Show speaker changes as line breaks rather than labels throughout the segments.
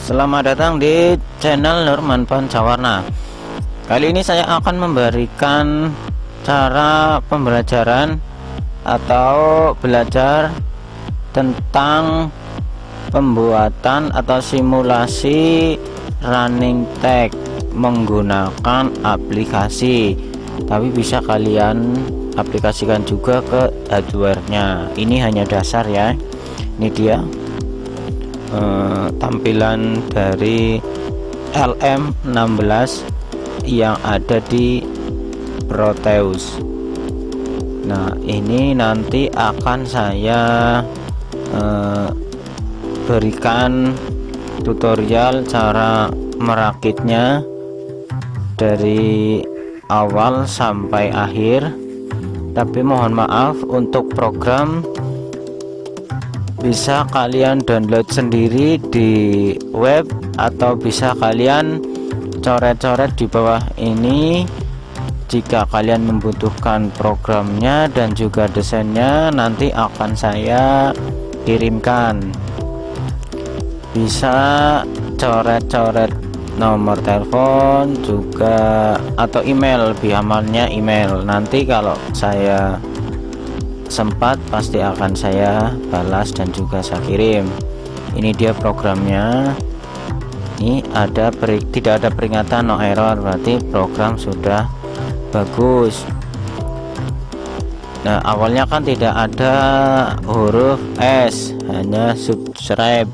Selamat datang di channel Nurman Pancawarna. Kali ini saya akan memberikan cara pembelajaran atau belajar tentang pembuatan atau simulasi running tag menggunakan aplikasi. Tapi bisa kalian aplikasikan juga ke hardware-nya. Ini hanya dasar ya. Ini dia tampilan dari LM16 yang ada di Proteus. Nah, ini nanti akan saya berikan tutorial cara merakitnya dari awal sampai akhir. Tapi mohon maaf, untuk program bisa kalian download sendiri di web atau bisa kalian coret-coret di bawah ini. Jika kalian membutuhkan programnya dan juga desainnya, nanti akan saya kirimkan. Bisa coret-coret nomor telepon juga atau email, lebih amannya email. Nanti kalau saya sempat pasti akan saya balas dan juga saya kirim. Ini dia programnya. Ini tidak ada peringatan no error, berarti program sudah bagus. Nah, awalnya kan tidak ada huruf S, hanya subscribe.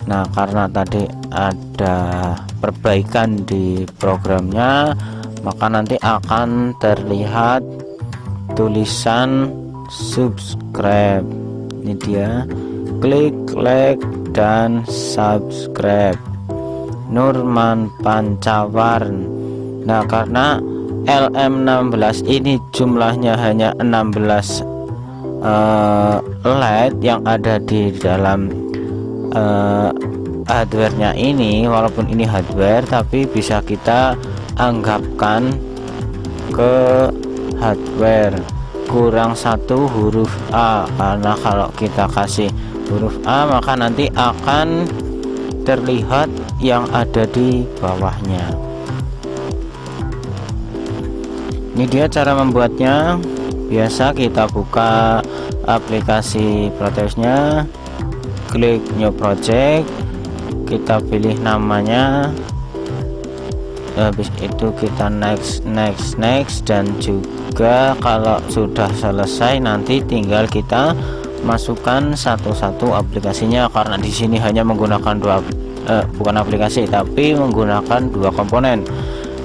Nah, karena tadi ada perbaikan di programnya, maka nanti akan terlihat tulisan subscribe. Ini dia, klik like dan subscribe Nurman Pancawarna. Nah, karena LM16 ini jumlahnya hanya 16 LED yang ada di dalam hardware-nya ini. Walaupun ini hardware, tapi bisa kita anggapkan ke hardware kurang satu huruf A, karena kalau kita kasih huruf A maka nanti akan terlihat yang ada di bawahnya. Ini dia cara membuatnya. Biasa kita buka aplikasi Proteusnya, klik new project, kita pilih namanya, habis itu kita next, dan juga kalau sudah selesai nanti tinggal kita masukkan satu-satu aplikasinya. Karena di sini hanya menggunakan bukan aplikasi tapi menggunakan dua komponen,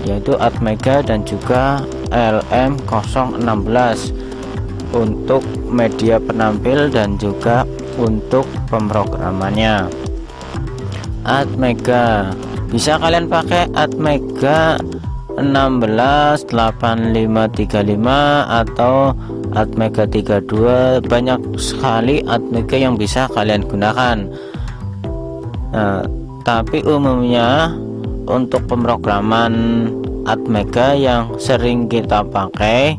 yaitu Atmega dan juga LM016 untuk media penampil dan juga untuk pemrogramannya. Atmega bisa kalian pakai Atmega 168535 atau Atmega 32. Banyak sekali Atmega yang bisa kalian gunakan. Nah, tapi umumnya untuk pemrograman Atmega yang sering kita pakai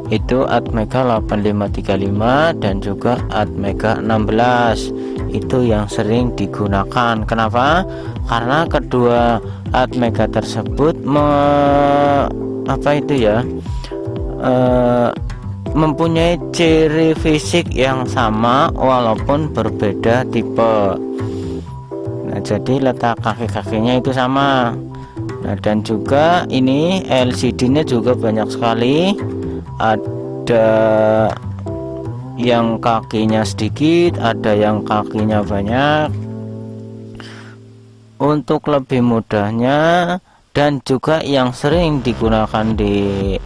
itu Atmega 8535 dan juga Atmega 16. Itu yang sering digunakan. Kenapa? Karena kedua Atmega tersebut mempunyai ciri fisik yang sama walaupun berbeda tipe. Nah, jadi letak kaki-kakinya itu sama. Nah, dan juga ini LCD-nya juga banyak sekali. Ada yang kakinya sedikit, ada yang kakinya banyak. Untuk lebih mudahnya dan juga yang sering digunakan di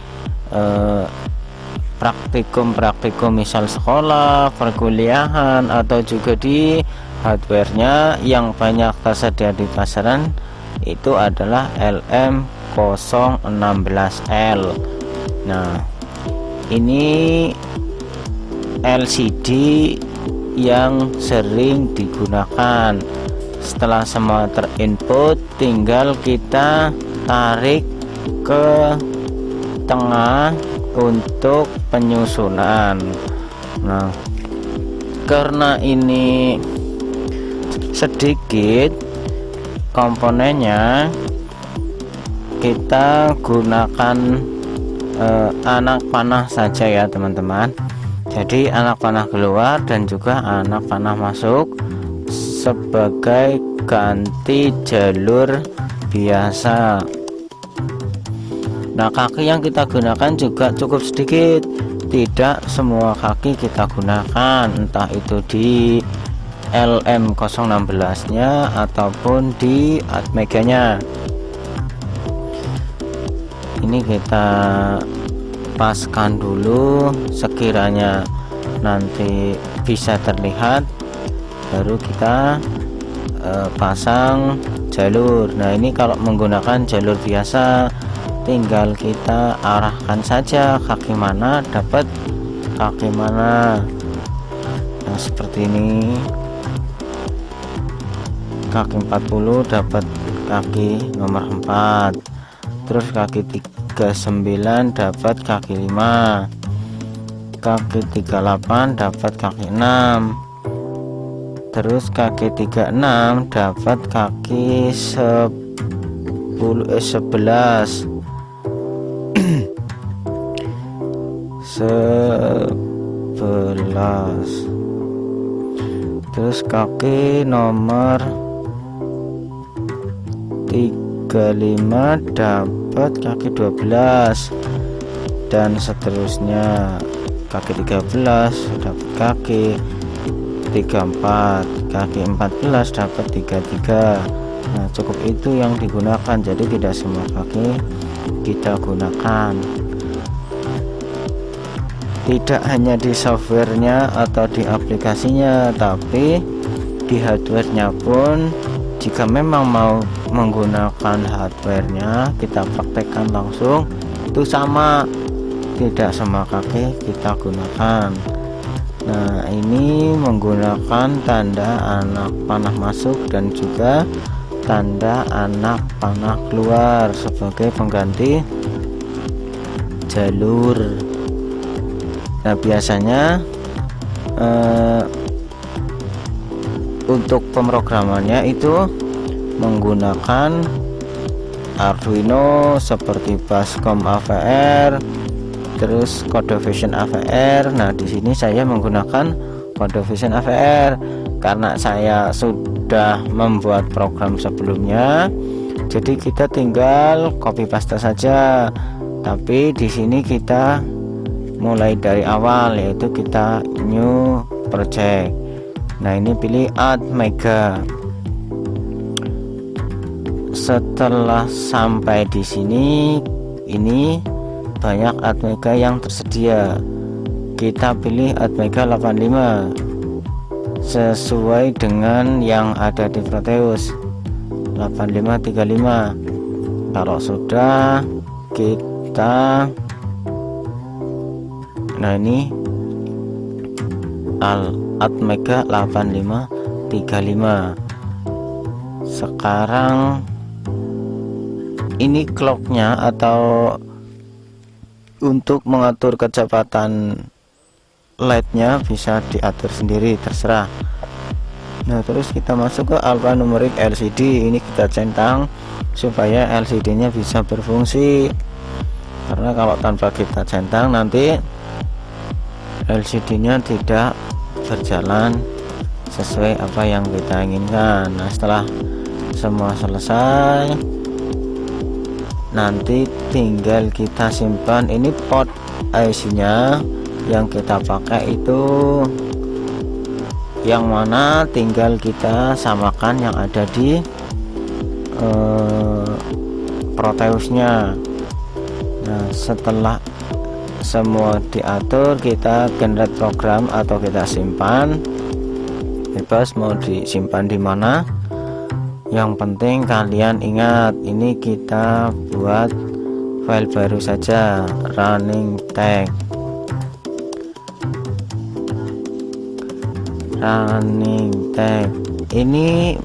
praktikum misal sekolah, perkuliahan, atau juga di hardware-nya yang banyak tersedia di pasaran, itu adalah LM016L. Nah, ini LCD yang sering digunakan. Setelah semua terinput, tinggal kita tarik ke tengah untuk penyusunan. Nah, karena ini sedikit, komponennya kita gunakan anak panah saja ya teman-teman. Jadi anak panah keluar dan juga anak panah masuk sebagai ganti jalur biasa. Nah, kaki yang kita gunakan juga cukup sedikit, tidak semua kaki kita gunakan, entah itu di LM016 nya ataupun di Atmega nya. Ini kita paskan dulu, sekiranya nanti bisa terlihat baru kita pasang jalur. Nah, ini kalau menggunakan jalur biasa tinggal kita arahkan saja kaki mana dapat kaki mana. Nah, seperti ini, kaki 40 dapat kaki nomor 4, terus kaki 39 dapat kaki 5, kaki 38 dapat kaki 6, terus kaki 36 dapat kaki 11 terus kaki nomor 35 dapat kaki 12 dan seterusnya. Kaki 13 dapat kaki 34, kaki 14 dapat 33. Nah, cukup itu yang digunakan, jadi tidak semua kaki kita gunakan. Tidak hanya di softwarenya atau di aplikasinya, tapi di hardwarenya pun jika memang mau menggunakan hardwarenya kita praktekkan langsung, itu sama, tidak semua kaki kita gunakan. Nah, ini menggunakan tanda anak panah masuk dan juga tanda anak panah keluar sebagai pengganti jalur. Nah, biasanya untuk pemrogramannya itu menggunakan Arduino seperti Bascom AVR, terus CodeVision AVR. Nah, di sini saya menggunakan CodeVision AVR karena saya sudah membuat program sebelumnya, jadi kita tinggal copy paste saja. Tapi di sini kita mulai dari awal, yaitu kita new project. Nah, ini pilih Atmega. Setelah sampai di sini, ini banyak Atmega yang tersedia. Kita pilih Atmega 85 sesuai dengan yang ada di Proteus 8535. Kalau sudah, kita nah ini Atmega 8535. Sekarang ini clocknya atau untuk mengatur kecepatan LED-nya bisa diatur sendiri, terserah. Nah, terus kita masuk ke alphanumeric LCD. Ini kita centang supaya LCD-nya bisa berfungsi, karena kalau tanpa kita centang nanti LCD-nya tidak berjalan sesuai apa yang kita inginkan. Nah, setelah semua selesai, nanti tinggal kita simpan. Ini port IC-nya yang kita pakai itu yang mana, tinggal kita samakan yang ada di Proteusnya. Nah, setelah semua diatur, kita generate program atau kita simpan, bebas mau disimpan di mana. Yang penting kalian ingat, ini kita buat file baru saja, running tag. Ini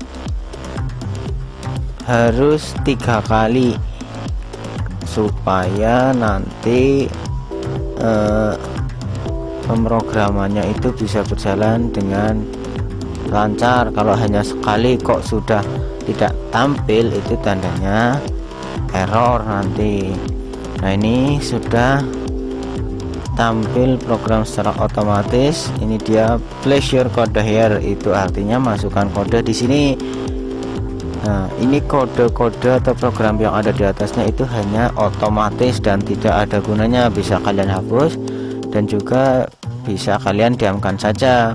harus 3 kali supaya nanti pemrogramannya itu bisa berjalan dengan lancar. Kalau hanya sekali kok sudah tidak tampil, itu tandanya error nanti. Nah, ini sudah tampil program secara otomatis. Ini dia place your code here, itu artinya masukkan kode di sini. Nah, ini kode-kode atau program yang ada di atasnya itu hanya otomatis dan tidak ada gunanya, bisa kalian hapus dan juga bisa kalian diamkan saja.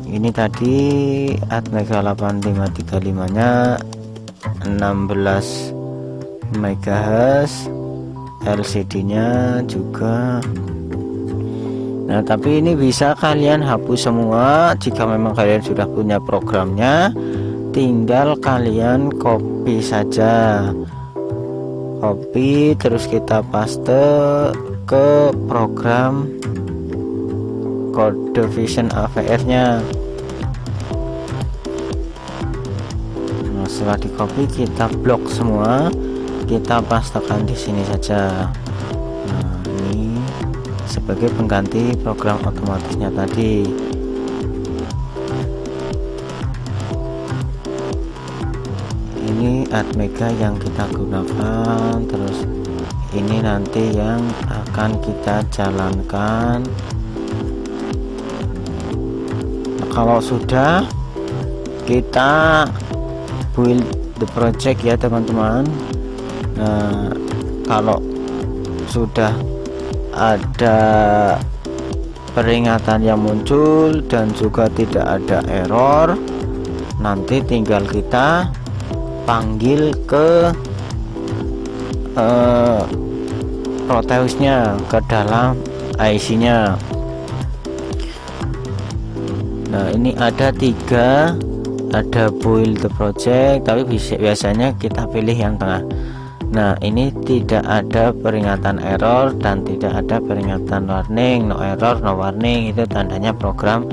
Ini tadi Atmega 8535 nya 16 MHz, LCD nya juga. Nah, tapi ini bisa kalian hapus semua jika memang kalian sudah punya programnya. Tinggal kalian copy saja, copy terus kita paste ke program Code Vision AVR nya. Nah, setelah di copy kita blok semua, kita pastekan di sini saja. Nah, ini sebagai pengganti program otomatisnya tadi. Ini Atmega yang kita gunakan, terus ini nanti yang akan kita jalankan. Nah, kalau sudah kita build the project ya teman-teman. Nah, kalau sudah ada peringatan yang muncul dan juga tidak ada error, nanti tinggal kita panggil ke Proteusnya ke dalam IC nya. Nah, ini ada 3, ada build the project, tapi biasanya kita pilih yang tengah. Nah, ini tidak ada peringatan error dan tidak ada peringatan warning, no error no warning, itu tandanya program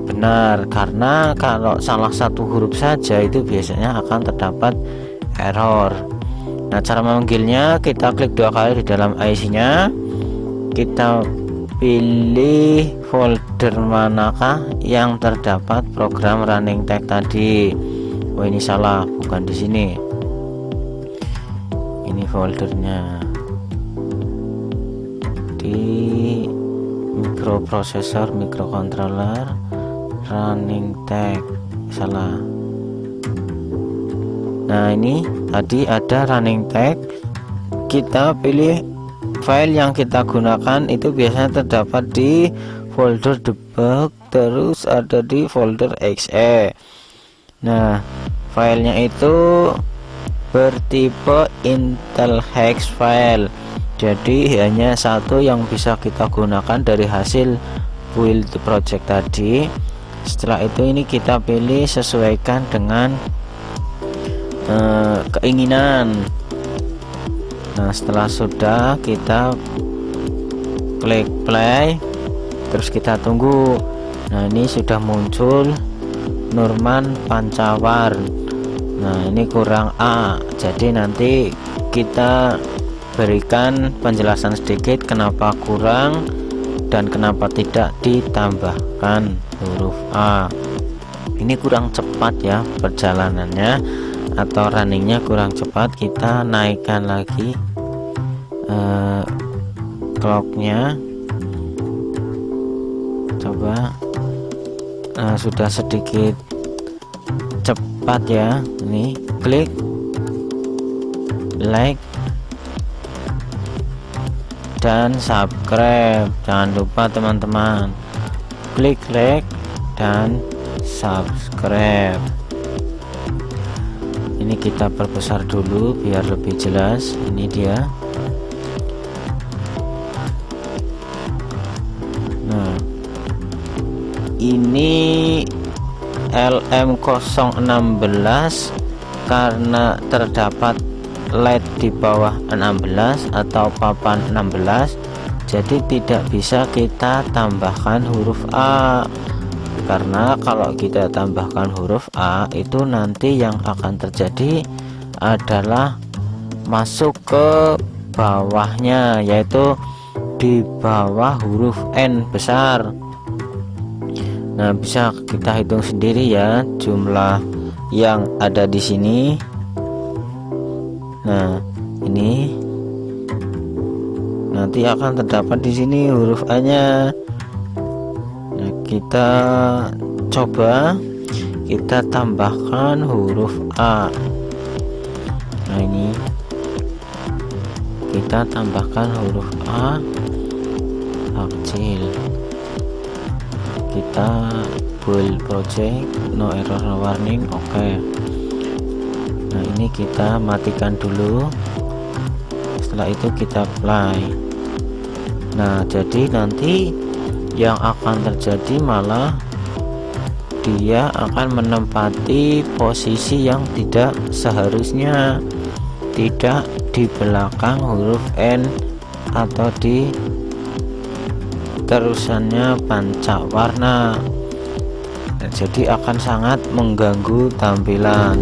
benar. Karena kalau salah satu huruf saja itu biasanya akan terdapat error. Nah, cara memanggilnya kita klik 2 kali di dalam IC nya, kita pilih folder manakah yang terdapat program running tag tadi. Oh, ini salah, bukan di sini, ini foldernya di mikroprosesor, mikrocontroller, running tag, salah. Nah, ini tadi ada running tag, kita pilih file yang kita gunakan, itu biasanya terdapat di folder debug, terus ada di folder exe. Nah, filenya itu bertipe Intel hex file, jadi hanya satu yang bisa kita gunakan dari hasil build project tadi. Setelah itu ini kita pilih sesuaikan dengan keinginan. Nah, setelah sudah kita klik play, terus kita tunggu. Nah, ini sudah muncul Nurman Pancawar. Nah, ini kurang A, jadi nanti kita berikan penjelasan sedikit kenapa kurang dan kenapa tidak ditambahkan huruf A. Ini kurang cepat ya perjalanannya atau runningnya kurang cepat. Kita naikkan lagi clocknya, coba. Nah, sudah sedikit cepat ya. Ini klik like dan subscribe, jangan lupa teman-teman, klik like dan subscribe. Ini kita perbesar dulu biar lebih jelas. Ini dia. Nah, ini LM016 karena terdapat LED di bawah 16 atau papan 16, jadi tidak bisa kita tambahkan huruf A. Karena kalau kita tambahkan huruf A, itu nanti yang akan terjadi adalah masuk ke bawahnya, yaitu di bawah huruf N besar. Nah, bisa kita hitung sendiri ya jumlah yang ada di sini. Nah, ini nanti akan terdapat di sini huruf A-nya. Nah, kita coba kita tambahkan huruf A. Nah, ini kita tambahkan huruf A kecil. Kita build project, no error no warning. Oke. Nah, ini kita matikan dulu. Setelah itu kita play. Nah, jadi nanti yang akan terjadi malah dia akan menempati posisi yang tidak seharusnya, tidak di belakang huruf N atau di terusannya pancak warna. Nah, jadi akan sangat mengganggu tampilan.